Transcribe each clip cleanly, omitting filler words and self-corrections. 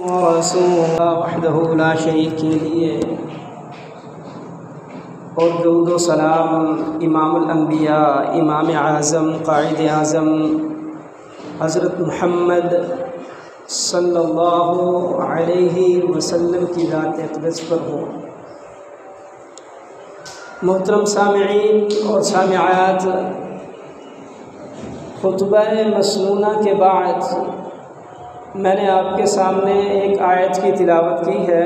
वहदहु ला शरीक लिए और दुरूद व सलाम इमामुल अंबिया इमाम आज़म क़ाइद आज़म हज़रत मुहम्मद सल्लल्लाहु अलैहि वसल्लम की ज़ात अक़दस पर हो। मोहतरम सामिईन और सामिआत, खुतबा मसनूना के बाद मैंने आपके सामने एक आयत की तिलावत की है।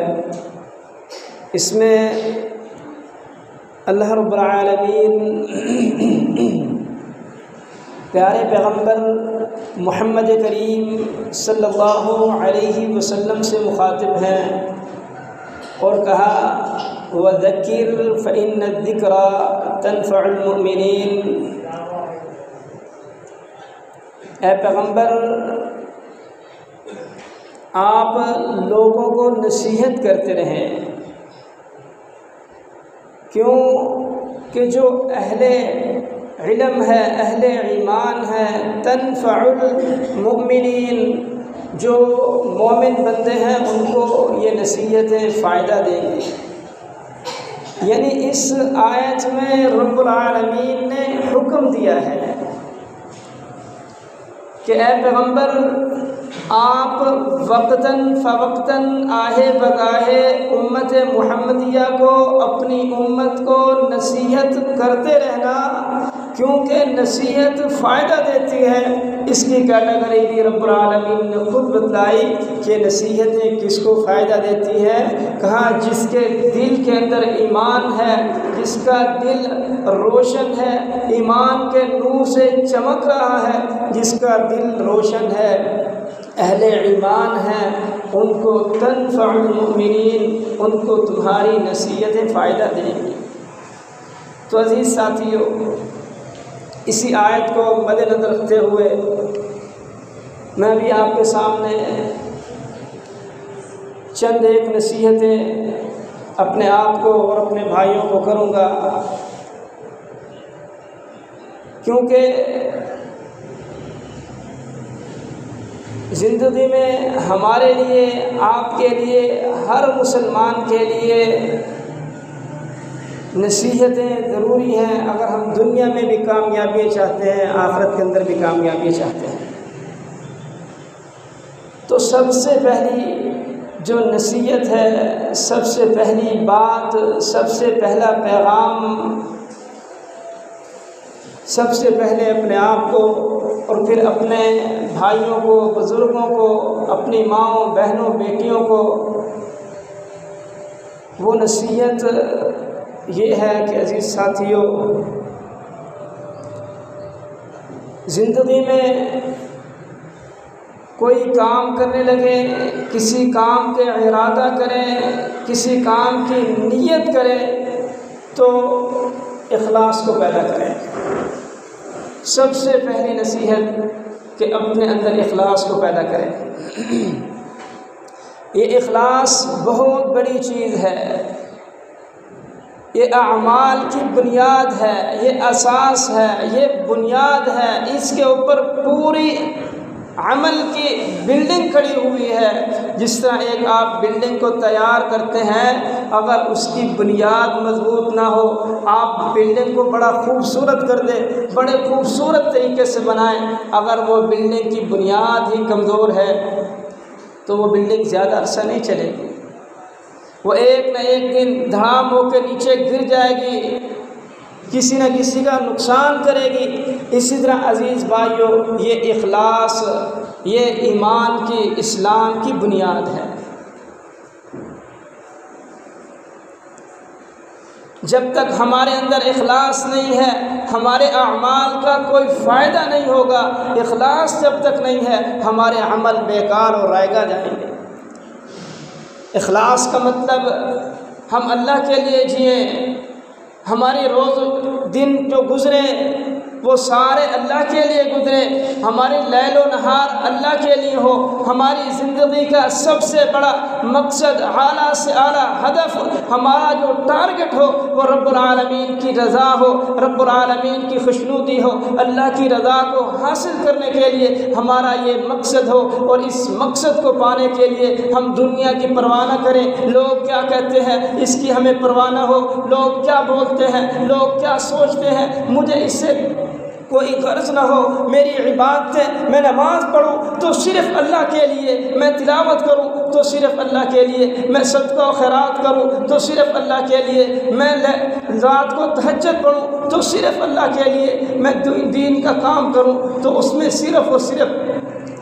इसमें अल्लाह रब्बुल आलमीन प्यारे पैगम्बर मुहम्मद करीम सल्लल्लाहु अलैहि वसल्लम से मुखातिब हैं और कहा वज़क्किर फ़इन्न ज़िक्रा तनफ़उल मुमिनीन। ऐ पैगम्बर, आप लोगों को नसीहत करते रहें। क्यों कि जो अहले इल्म है, अहले ईमान है, तनफ़उल मुमिनीन, जो मोमिन बंदे हैं उनको ये नसीहतें फ़ायदा देंगी। यानी इस आयत में रब्बुल आलमीन ने हुक्म दिया है कि ऐ पैगम्बर, आप वक्तन फ़वक्तन आहे बगाहे उम्मत मुहम्मदिया को, अपनी उम्मत को नसीहत करते रहना, क्योंकि नसीहत फ़ायदा देती है। इसकी कैटेगरी भी रब्बुल आलमीन ने खुद बतलाई कि नसीहतें किसको फ़ायदा देती है। कहा जिसके दिल के अंदर ईमान है, जिसका दिल रोशन है, ईमान के नूर से चमक रहा है, जिसका दिल रोशन है, अहले ईमान हैं, उनको तनफ़उल मुमिनीन, उनको तुम्हारी नसीहतें फ़ायदा देंगी। तो अज़ीज़ साथियों, इसी आयत को मद्देनज़र रखते हुए मैं भी आपके सामने चंद एक नसीहतें अपने आप को और अपने भाइयों को करूँगा, क्योंकि ज़िंदगी में हमारे लिए, आपके लिए, हर मुसलमान के लिए नसीहतें ज़रूरी हैं। अगर हम दुनिया में भी कामयाबी चाहते हैं, आखिरत के अंदर भी कामयाबी चाहते हैं, तो सबसे पहली जो नसीहत है, सबसे पहली बात, सबसे पहला पैगाम, सबसे पहले अपने आप को और फिर अपने भाइयों को, बुज़ुर्गों को, अपनी माँओं, बहनों, बेटियों को वो नसीहत ये है कि अज़ीज़ साथियों, ज़िंदगी में कोई काम करने लगे, किसी काम के इरादा करें, किसी काम की नीयत करें, तो इखलास को पैदा करें। सबसे पहली नसीहत कि अपने अंदर इखलास को पैदा करें। ये इखलास बहुत बड़ी चीज़ है, ये अमाल की बुनियाद है, ये असास है, ये बुनियाद है। इसके ऊपर पूरी अमल की बिल्डिंग खड़ी हुई है। जिस तरह एक आप बिल्डिंग को तैयार करते हैं, अगर उसकी बुनियाद मजबूत ना हो, आप बिल्डिंग को बड़ा खूबसूरत कर दें, बड़े खूबसूरत तरीके से बनाएं, अगर वो बिल्डिंग की बुनियाद ही कमज़ोर है तो वो बिल्डिंग ज़्यादा अरसा नहीं चलेगी, वो एक न एक दिन धड़ाम होकर नीचे गिर जाएगी, किसी न किसी का नुकसान करेगी। इसी तरह अज़ीज़ भाइयों, ये इखलास, ये ईमान की, इस्लाम की बुनियाद है। जब तक हमारे अंदर इखलास नहीं है, हमारे अमाल का कोई फ़ायदा नहीं होगा। इखलास जब तक नहीं है, हमारे अमल बेकार और रायगा जाएंगे। इखलास का मतलब हम अल्लाह के लिए जिए, हमारे रोज़ दिन जो गुज़रे वो सारे अल्लाह के लिए गुजरे, हमारी लैलो नहार अल्लाह के लिए हो, हमारी ज़िंदगी का सबसे बड़ा मकसद, आला से आला हदफ, हमारा जो टारगेट हो वो रब्बुल आलमीन की रज़ा हो, रब्बुल आलमीन की खुशनुदी हो, अल्लाह की रज़ा को हासिल करने के लिए हमारा ये मकसद हो। और इस मकसद को पाने के लिए हम दुनिया की परवाह न करें, लोग क्या कहते हैं इसकी हमें परवाह न हो, लोग क्या बोलते हैं, लोग क्या सोचते हैं, मुझे इससे कोई गर्ज ना हो। मेरी इबादतें, मैं नमाज़ पढ़ूँ तो सिर्फ़ अल्लाह के लिए, मैं तिलावत करूँ तो सिर्फ़ अल्लाह के लिए, मैं सदका और खैरात करूँ तो सिर्फ़ अल्लाह के लिए, मैं रात को तहज्जुद पढ़ूँ तो सिर्फ़ अल्लाह के लिए, मैं दीन का काम करूँ तो उसमें सिर्फ़ और सिर्फ़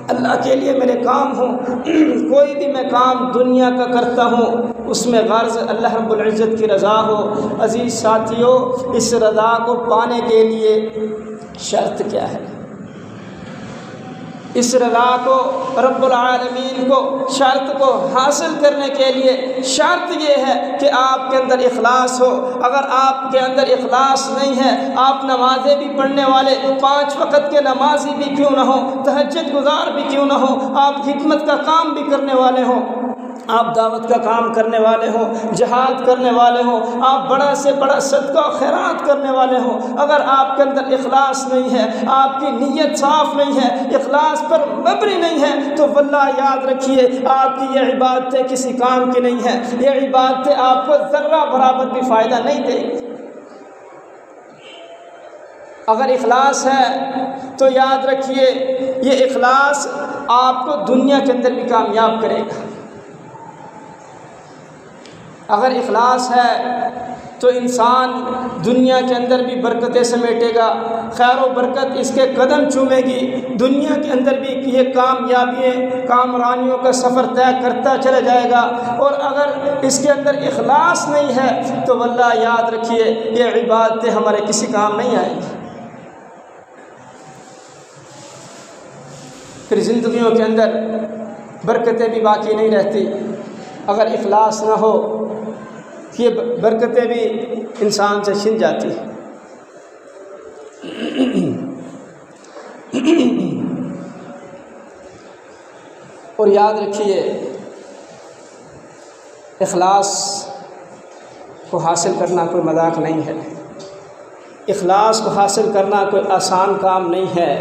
अल्लाह के लिए मेरे काम हो। कोई भी मैं काम दुनिया का करता हूँ उसमें गर्ज़ अल्लाह रब्बुल इज़्ज़त की रज़ा हो। अज़ीज़ साथियों, इस रज़ा को पाने के लिए शर्त क्या है? इस रज़ा को, रब्बुल आलमीन को, शर्त को हासिल करने के लिए शर्त ये है कि आपके अंदर इखलास हो। अगर आपके अंदर इखलास नहीं है, आप नमाज़ें भी पढ़ने वाले, 5 वक़्त के नमाजी भी क्यों ना हो, तहज्जुद गुज़ार भी क्यों ना हो, आप खिदमत का काम भी करने वाले हों, आप दावत का काम करने वाले हो, जहाद करने वाले हो, आप बड़ा से बड़ा सदका और खैरात करने वाले हो, अगर आपके अंदर इखलास नहीं है, आपकी नीयत साफ़ नहीं है, इखलास पर मबनी नहीं है, तो वल्लाह याद रखिए आपकी ये इबादतें किसी काम की नहीं है। ये इबादतें आपको ज़र्रा बराबर भी फ़ायदा नहीं देंगी। अगर इखलास है तो याद रखिए ये इखलास आपको दुनिया के अंदर भी कामयाब करेगा। अगर इखलास है तो इंसान दुनिया के अंदर भी बरकतें समेटेगा, खैर व बरकत इसके कदम चूमेगी, दुनिया के अंदर भी ये कामयाबियाँ, कामरानियों का सफ़र तय करता चला जाएगा। और अगर इसके अंदर इखलास नहीं है तो वल्लाह याद रखिए ये इबादतें हमारे किसी काम नहीं आएंगी। फिर ज़िंदगियों के अंदर बरकतें भी बाकी नहीं रहती। अगर इखलास ना हो ये बरकतें भी इंसान से छिन जाती हैं। और याद रखिए इखलास को हासिल करना कोई मजाक नहीं है, इखलास को हासिल करना कोई आसान काम नहीं है।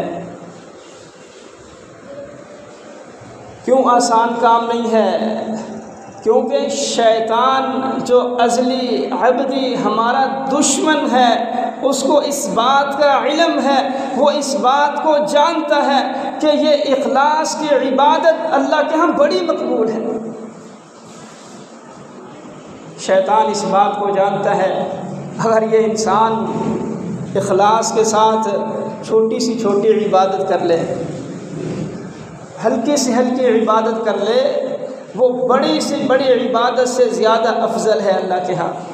क्यों आसान काम नहीं है? क्योंकि शैतान जो अज़ली अबदी हमारा दुश्मन है उसको इस बात का इल्म है, वो इस बात को जानता है कि ये इखलास की इबादत अल्लाह के यहाँ बड़ी मकबूल है। शैतान इस बात को जानता है अगर ये इंसान इखलास के साथ छोटी सी छोटी इबादत कर ले, हल्की से हल्की इबादत कर ले, वो बड़ी से बड़ी इबादत से ज़्यादा अफजल है अल्लाह के यहाँ।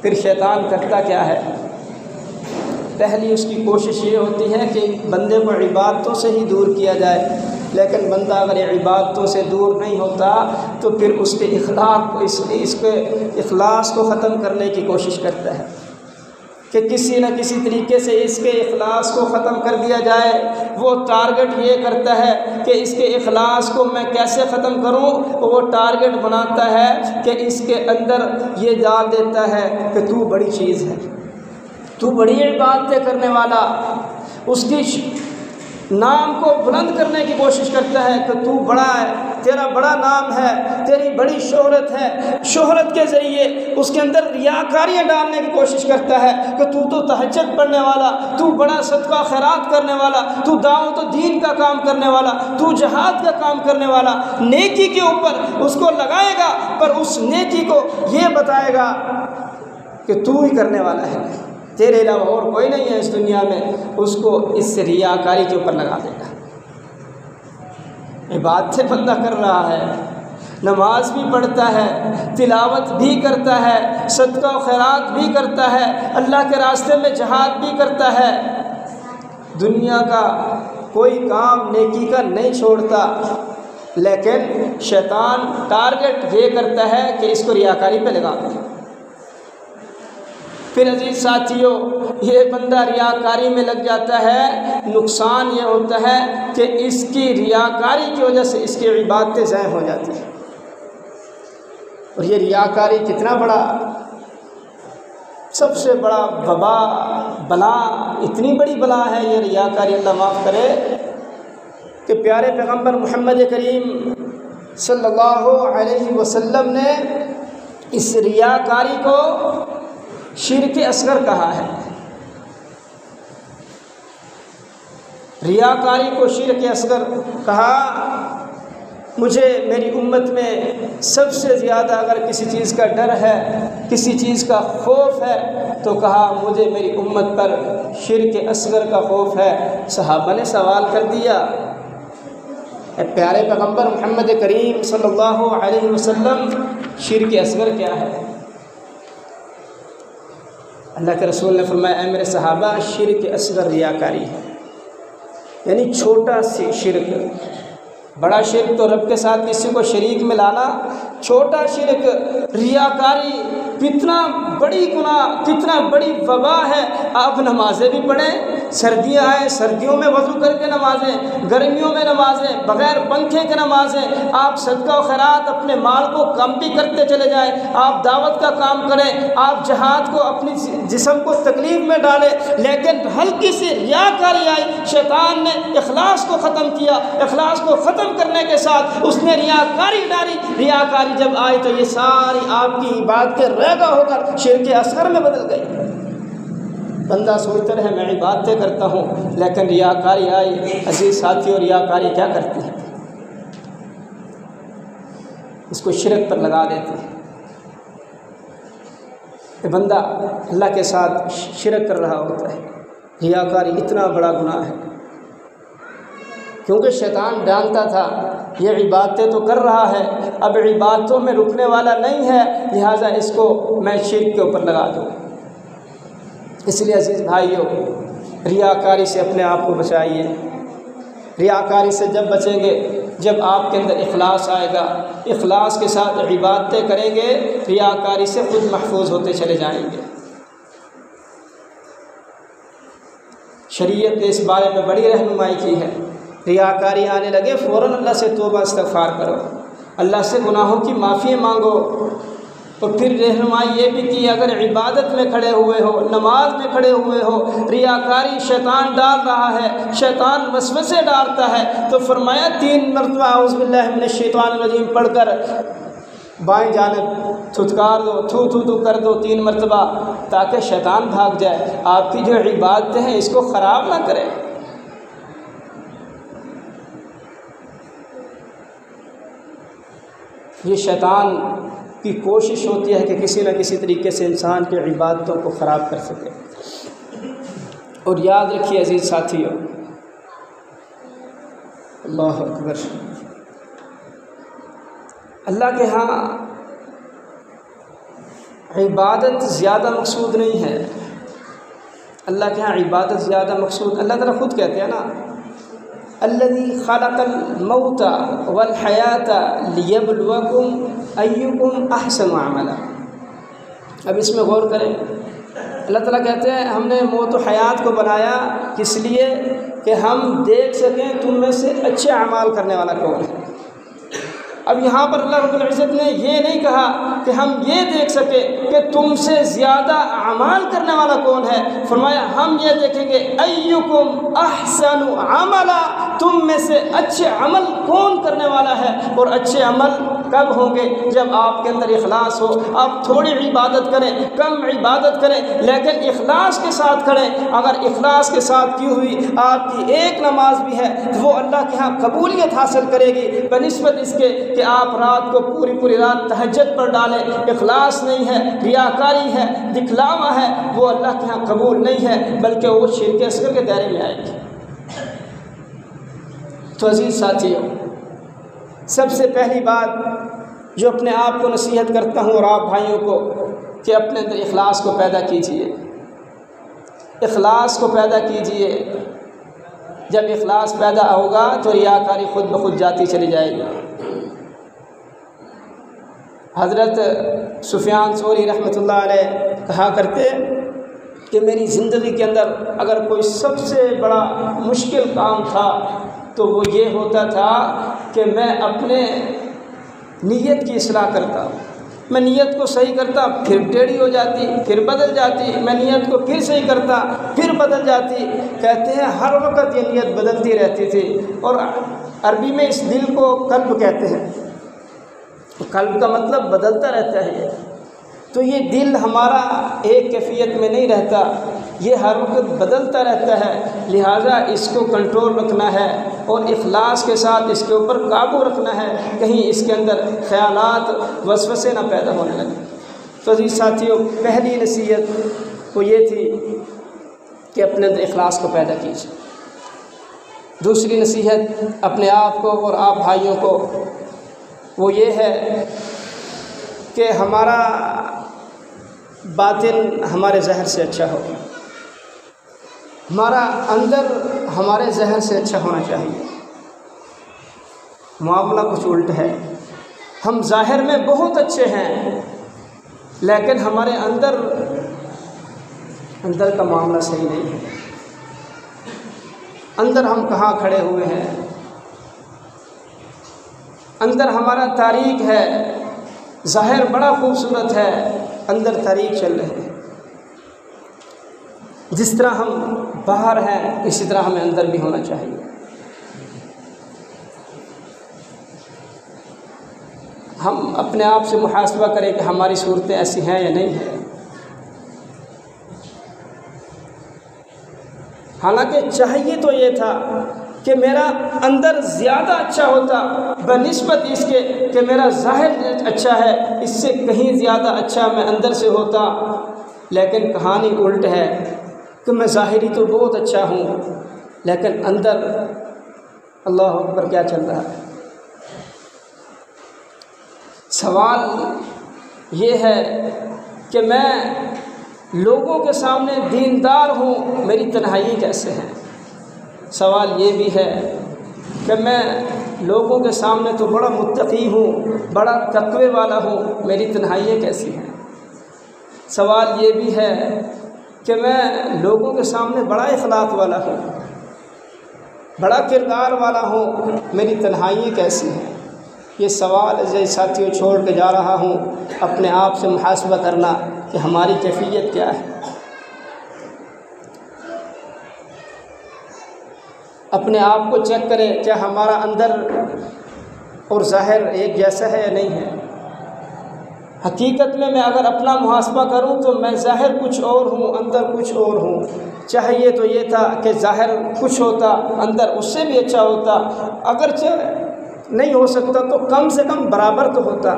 फिर शैतान करता क्या है? पहली उसकी कोशिश ये होती है कि बंदे को इबादतों से ही दूर किया जाए, लेकिन बंदा अगर इबादतों से दूर नहीं होता तो फिर उसके इसके इखलास को ख़त्म करने की कोशिश करता है कि किसी न किसी तरीके से इसके इखलास को ख़त्म कर दिया जाए। वो टारगेट ये करता है कि इसके इखलास को मैं कैसे ख़त्म करूं, वो टारगेट बनाता है कि इसके अंदर ये डाल देता है कि तू बड़ी चीज़ है, तू बड़ी इबादतें करने वाला, उसकी नाम को बुलंद करने की कोशिश करता है कि तू बड़ा है, तेरा बड़ा नाम है, तेरी बड़ी शोहरत है। शोहरत के ज़रिए उसके अंदर रियाकारियाँ डालने की कोशिश करता है कि तू तो तहज्जुद पढ़ने वाला, तू बड़ा सदका खैरात करने वाला, तू दावत व दीन का काम करने वाला, तू जहाद का काम करने वाला। नेकी के ऊपर उसको लगाएगा पर उस नेकी को ये बताएगा कि तू ही करने वाला है, तेरे अलावा और कोई नहीं है इस दुनिया में। उसको इस रियाकारी के ऊपर लगा देगा। इबादतें बंदा कर रहा है, नमाज भी पढ़ता है, तिलावत भी करता है, सदका और खैरात भी करता है, अल्लाह के रास्ते में जहाद भी करता है, दुनिया का कोई काम नेकी का नहीं छोड़ता, लेकिन शैतान टारगेट ये करता है कि इसको रियाकारी पे लगा दे। फिर अजीज़ साथियों, ये बंदा रियाकारी में लग जाता है। नुकसान ये होता है कि इसकी रियाकारी की वजह से इसकी इबादतें ज़ाय हो जाती हैं। और ये रियाकारी कितना बड़ा, सबसे बड़ा वबा, बला, इतनी बड़ी बला है ये रियाकारी, अल्लाह माफ़ करे, कि प्यारे पैगम्बर मोहम्मद करीम सल्लल्लाहु अलैहि वसल्लम ने इस रियाकारी को शिर्क असगर कहा है। रियाकारी को शिर्क असगर कहा। मुझे मेरी उम्मत में सबसे ज़्यादा अगर किसी चीज़ का डर है, किसी चीज़ का खौफ है, तो कहा मुझे मेरी उम्मत पर शिर्क असगर का खौफ है। सहाबा ने सवाल कर दिया, प्यारे पैगम्बर मोहम्मद करीम सल्लल्लाहु अलैहि वसल्लम, शिर्क असगर क्या है? अल्लाह के रसूल ने फरमाया, ऐ मेरे सहाबा, शिर्क असगर रियाकारी है, यानी छोटा सी शिर्क। बड़ा शिर्क तो रब के साथ किसी को शरीक में लाना, छोटा शिर्क रियाकारी कितना बड़ी गुनाह, कितना बड़ी वबा है। आप नमाज़ें भी पढ़ें, सर्दियाँ आए सर्दियों में वज़ू करके नमाज़ें, गर्मियों में नमाज़ें, बग़ैर पंखे के नमाज़ें, आप सदका और खैरात अपने माल को कम भी करते चले जाएं, आप दावत का काम करें, आप जहाद को अपनी जिस्म को तकलीफ़ में डालें, लेकिन हल्की सी रियाकारी आई, शैतान ने इखलास को ख़त्म किया। इखलास को ख़त्म करने के साथ उसने रियाकारी डाली। रियाकारी जब आई तो ये सारी आपकी इबादतें रेगा होकर शिर्क असगर में बदल गई। बंदा सोचता रहे मैं इबादतें करता हूँ, लेकिन रियाकारी आई। अजीज़ साथियों, रियाकारी क्या करती है? इसको शिरक पर लगा देती है। कि बंदा अल्लाह के साथ शिरक कर रहा होता है। रियाकारी इतना बड़ा गुनाह है, क्योंकि शैतान जानता था ये इबादतें तो कर रहा है, अब इबादतों में रुकने वाला नहीं है, लिहाजा इसको मैं शिर्क के ऊपर लगा दूँ। इसलिए अजीज़ भाइयों, रियाकारी से अपने आप को बचाइए। रियाकारी से जब बचेंगे जब आपके अंदर इखलास आएगा, इखलास के साथ इबादतें करेंगे, रियाकारी से खुद महफूज होते चले जाएंगे। शरीयत ने इस बारे में बड़ी रहनुमाई की है। रियाकारी आने लगे फ़ौरन अल्लाह से तौबा इस्तग़फ़ार करो, अल्लाह से गुनाहों की माफ़ी मांगो। और फिर रहनुमाई ये भी की, अगर इबादत में खड़े हुए हो, नमाज में खड़े हुए हो, रियाकारी शैतान डाल रहा है, शैतान वसवसे डालता है, तो फरमाया 3 मरतबा औज़ु बिल्लाहि मिनश शैतानिर रजीम पढ़कर बाएं जानिब थुतकार दो, थू थू थू कर दो 3 मरतबा, ताकि शैतान भाग जाए। आपकी जो इबादतें हैं इसको ख़राब ना करें। ये शैतान की कोशिश होती है कि किसी न किसी तरीके से इंसान की इबादतों को ख़राब कर सके। और याद रखिए अजीज़ साथियों, अल्लाह अकबर, अल्लाह के यहाँ इबादत ज़्यादा मकसूद नहीं है। अल्लाह के यहाँ इबादत ज़्यादा मकसूद, अल्लाह ताला खुद कहते हैं ना, अल्लज़ी खलक़ल मौता वल हयाता लियब्लुवकुम अय्युकुम अहसनु अमला। अब इसमें गौर करें, अल्लाह ताला कहते हैं हमने मौत और हयात को बनाया किस लिए? कि हम देख सकें तुम में से अच्छे अमाल करने वाला कौन है। अब यहाँ पर अल्लाह रब्बुल इज़्ज़त ने ये नहीं कहा कि हम ये देख सके कि तुमसे ज़्यादा अमाल करने वाला कौन है, फरमाया हम ये देखेंगे अय्युकुम अहसनु अमला, तुम में से अच्छे अमल कौन करने वाला है। और अच्छे अमल कब होंगे? जब आपके अंदर इखलास हो। आप थोड़ी इबादत करें, कम इबादत करें, लेकिन इखलास के साथ करें। अगर इखलास के साथ की हुई आपकी एक नमाज भी है तो वो अल्लाह के यहाँ कबूलियत हासिल करेगी, बनिस्बत इसके कि आप रात को पूरी रात तहज्जुद पर डालें। इखलास नहीं है, रियाकारी है, दिखलावा है, वो अल्लाह के यहाँ कबूल नहीं है, बल्कि वो शिर्क असगर के दायरे में आएगी। तो अजीज़ साथियों, सबसे पहली बात जो अपने आप को नसीहत करता हूँ और आप भाइयों को, कि अपने अंदर इखलास को पैदा कीजिए। इखलास को पैदा कीजिए। जब इखलास पैदा होगा तो रियाकारी खुद ब खुद जाती चली जाएगी। हज़रत सुफ़ियान सौरी रहमतुल्लाह अलैह कहा करते, कि मेरी ज़िंदगी के अंदर अगर कोई सबसे बड़ा मुश्किल काम था तो वो ये होता था कि मैं अपने नीयत की इस्लाह करता। मैं नीयत को सही करता, फिर टेढ़ी हो जाती, फिर बदल जाती, मैं नीयत को फिर सही करता, फिर बदल जाती। कहते हैं हर वक्त ये नीयत बदलती रहती थी। और अरबी में इस दिल को कल्ब कहते हैं। कल्ब का मतलब बदलता रहता है। तो ये दिल हमारा एक कैफियत में नहीं रहता, ये हर वक्त बदलता रहता है। लिहाजा इसको कंट्रोल रखना है और इखलास के साथ इसके ऊपर काबू रखना है, कहीं इसके अंदर ख़यालात वसवसे ना पैदा होने लगे। तो जी साथियों, पहली नसीहत वो ये थी कि अपने अंदर इखलास को पैदा कीजिए। दूसरी नसीहत अपने आप को और आप भाइयों को वो ये है कि हमारा बातिन हमारे ज़हर से अच्छा हो, हमारा अंदर हमारे ज़हर से अच्छा होना चाहिए। मामला कुछ उल्ट है, हम ज़ाहिर में बहुत अच्छे हैं लेकिन हमारे अंदर का मामला सही नहीं है। अंदर हम कहाँ खड़े हुए हैं, अंदर हमारा तारीख है। ज़ाहिर बड़ा खूबसूरत है, अंदर तारीख चल रही है। जिस तरह हम बाहर हैं इसी तरह हमें अंदर भी होना चाहिए। हम अपने आप से मुहासबा करें कि हमारी सूरतें ऐसी हैं या नहीं हैं। हालांकि चाहिए तो ये था कि मेरा अंदर ज़्यादा अच्छा होता बनिस्बत इसके कि मेरा ज़ाहिर अच्छा है, इससे कहीं ज़्यादा अच्छा मैं अंदर से होता। लेकिन कहानी उल्ट है कि मैं ज़ाहिरी तो बहुत अच्छा हूँ लेकिन अंदर अल्लाह अकबर क्या चल रहा है। सवाल ये है कि मैं लोगों के सामने दीनदार हूँ, मेरी तन्हाई कैसे है। सवाल ये भी है कि मैं लोगों के सामने तो बड़ा मुत्तकी हूँ, बड़ा तक़वे वाला हूँ, मेरी तन्हाइयाँ कैसी हैं। सवाल ये भी है कि मैं लोगों के सामने बड़ा इखलाक वाला हूँ, बड़ा किरदार वाला हूँ, मेरी तन्हाइयाँ कैसी हैं। ये सवाल जैसे साथियों छोड़ के जा रहा हूँ अपने आप से मुहासबा करना कि हमारी कैफियत क्या है। अपने आप को चेक करें, क्या हमारा अंदर और ज़ाहिर एक जैसा है या नहीं है। हकीकत में मैं अगर अपना मुहासबा करूं तो मैं ज़ाहिर कुछ और हूं, अंदर कुछ और हूं। चाहिए तो ये था कि ज़ाहिर कुछ होता, अंदर उससे भी अच्छा होता। अगर नहीं हो सकता तो कम से कम बराबर तो होता।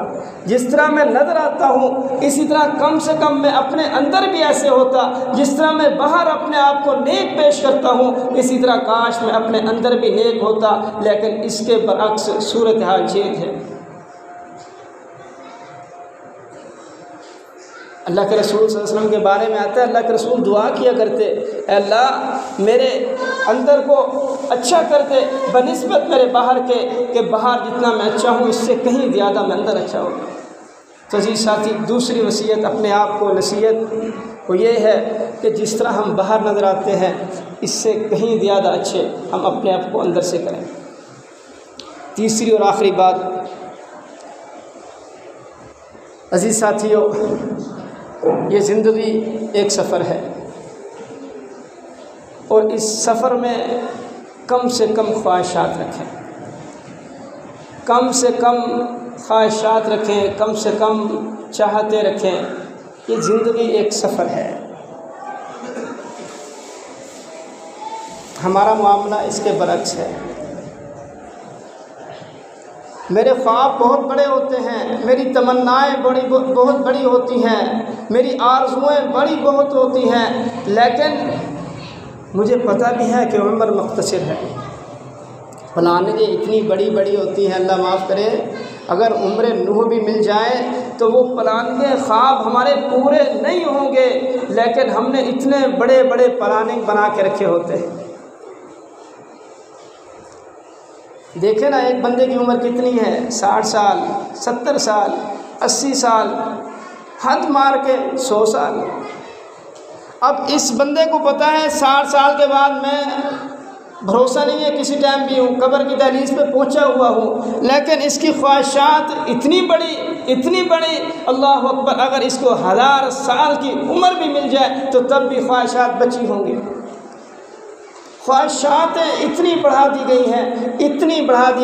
जिस तरह मैं नज़र आता हूँ इसी तरह कम से कम मैं अपने अंदर भी ऐसे होता। जिस तरह मैं बाहर अपने आप को नेक पेश करता हूँ इसी तरह काश मैं अपने अंदर भी नेक होता। लेकिन इसके बरअक्स सूरत हाल चेंज है। अल्लाह के रसूल सल्लल्लाहु अलैहि वसल्लम के बारे में आता है, अल्लाह के रसूल दुआ किया करते, अल्लाह मेरे अंदर को अच्छा कर दे बनिस्बत मेरे बाहर के, कि बाहर जितना मैं अच्छा हूँ इससे कहीं ज़्यादा मैं अंदर अच्छा हूँ। तो जी साथी, दूसरी वसीयत अपने आप को नसीहत वो ये है कि जिस तरह हम बाहर नज़र आते हैं इससे कहीं ज़्यादा अच्छे हम अपने आप को अंदर से करें। तीसरी और आखिरी बात, अजीज़ साथियों, ये ज़िंदगी एक सफ़र है और इस सफ़र में कम से कम ख्वाहिशात रखें, कम से कम ख्वाहिशात रखें, कम से कम चाहते रखें। ये ज़िंदगी एक सफ़र है। हमारा मामला इसके बरक्स है। मेरे ख्वाब बहुत बड़े होते हैं, मेरी तमन्नाएं बहुत बड़ी होती हैं, मेरी आरज़ुएं बड़ी बहुत होती हैं, लेकिन मुझे पता भी है कि उम्र मुख्तसर है। प्लानिंगें इतनी बड़ी बड़ी होती हैं, अल्लाह माफ़ करे, अगर उम्र नूह भी मिल जाए तो वो प्लानिंगें ख्वाब हमारे पूरे नहीं होंगे। लेकिन हमने इतने बड़े बड़े प्लानिंग बना के रखे होते हैं। देखें ना, एक बंदे की उम्र कितनी है, 60 साल, 70 साल, 80 साल, हद मार के 100 साल। अब इस बंदे को पता है 60 साल के बाद मैं, भरोसा नहीं है किसी टाइम भी हूँ, कब्र की दहलीज पे पहुँचा हुआ हूँ, लेकिन इसकी ख्वाहिशात इतनी बड़ी, अल्लाह अकबर, अगर इसको 1000 साल की उम्र भी मिल जाए तो तब भी ख्वाहिशात बची होंगी। ख्वाहिशातें इतनी बढ़ा दी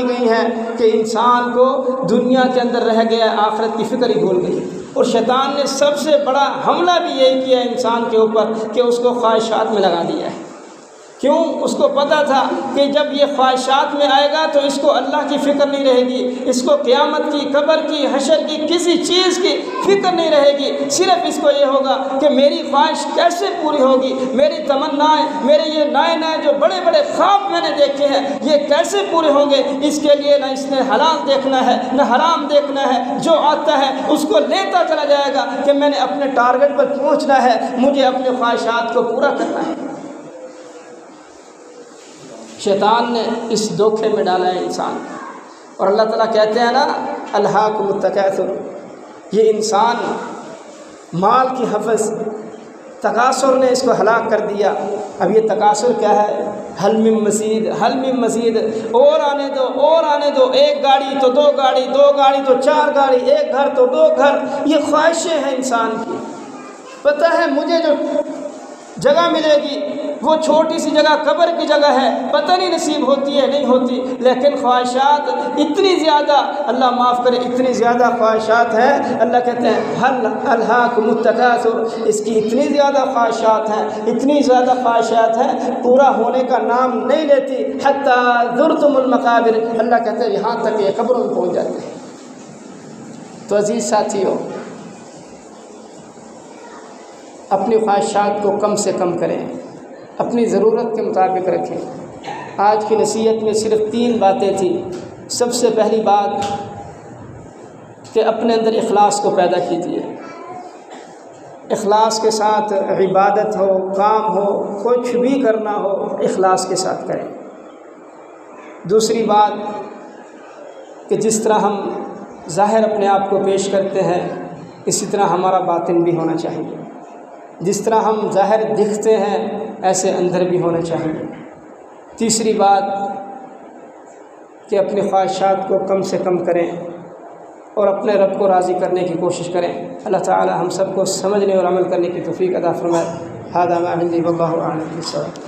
गई हैं कि इंसान को दुनिया के अंदर रह गया, आखिरत की फ़िक्र ही भूल गई। और शैतान ने सबसे बड़ा हमला भी यही किया इंसान के ऊपर कि उसको ख्वाहिशात में लगा दिया है। क्यों? उसको पता था कि जब ये ख्वाहिशात में आएगा तो इसको अल्लाह की फ़िक्र नहीं रहेगी, इसको क़यामत की, कब्र की, हशर की, किसी चीज़ की फ़िक्र नहीं रहेगी। सिर्फ़ इसको ये होगा कि मेरी ख्वाहिश कैसे पूरी होगी, मेरी तमन्नाएं, मेरे ये नए जो बड़े बड़े ख्वाब मैंने देखे हैं ये कैसे पूरे होंगे। इसके लिए ना इसने हलाल देखना है न हराम देखना है, जो आता है उसको लेता चला जाएगा कि मैंने अपने टारगेट पर पहुँचना है, मुझे अपने ख्वाहिशात को पूरा करना है। शैतान ने इस धोखे में डाला है इंसान। और अल्लाह ताला कहते हैं ना, अल्हाकुमुत तकासुर, ये इंसान माल की हवस, तकासुर ने इसको हलाक कर दिया। अब ये तकासुर क्या है? हल मिन मज़ीद, और आने दो, एक गाड़ी तो 2 गाड़ी, 2 गाड़ी तो 4 गाड़ी, एक घर तो 2 घर। ये ख्वाहिशें हैं इंसान की। पता है मुझे जो जगह मिलेगी वो छोटी सी जगह, कब्र की जगह है, पता नहीं नसीब होती है नहीं होती, लेकिन ख्वाहिशात इतनी ज़्यादा, अल्लाह माफ़ करे, इतनी ज़्यादा ख्वाहिशात हैं। अल्लाह कहते हैं हल अल्हाकुमुत तकासुर, इसकी इतनी ज़्यादा ख्वाहिशात हैं, पूरा होने का नाम नहीं लेती। हत्ता ज़ुरतुमुल मक़ाबिर, अल्लाह कहते हैं यहाँ तक ये कब्रों में पहुँच जाते हैं। तो अजीज़ साथियों, अपनी ख्वाहिशात को कम से कम करें, अपनी ज़रूरत के मुताबिक रखें। आज की नसीहत में सिर्फ़ 3 बातें थी। सबसे पहली बात कि अपने अंदर इखलास को पैदा कीजिए। इखलास के साथ इबादत हो, काम हो, कुछ भी करना हो, इखलास के साथ करें। दूसरी बात कि जिस तरह हम ज़ाहिर अपने आप को पेश करते हैं, इसी तरह हमारा बातिन भी होना चाहिए। जिस तरह हम ज़ाहिर दिखते हैं ऐसे अंदर भी होना चाहिए। तीसरी बात कि अपनी ख्वाहिशात को कम से कम करें और अपने रब को राज़ी करने की कोशिश करें। अल्लाह ताला हम सबको समझने और अमल करने की तौफ़ीक़ अता फ़रमाए। हादा मा इंदी वल्लाहु अअलम बिस्सवाब।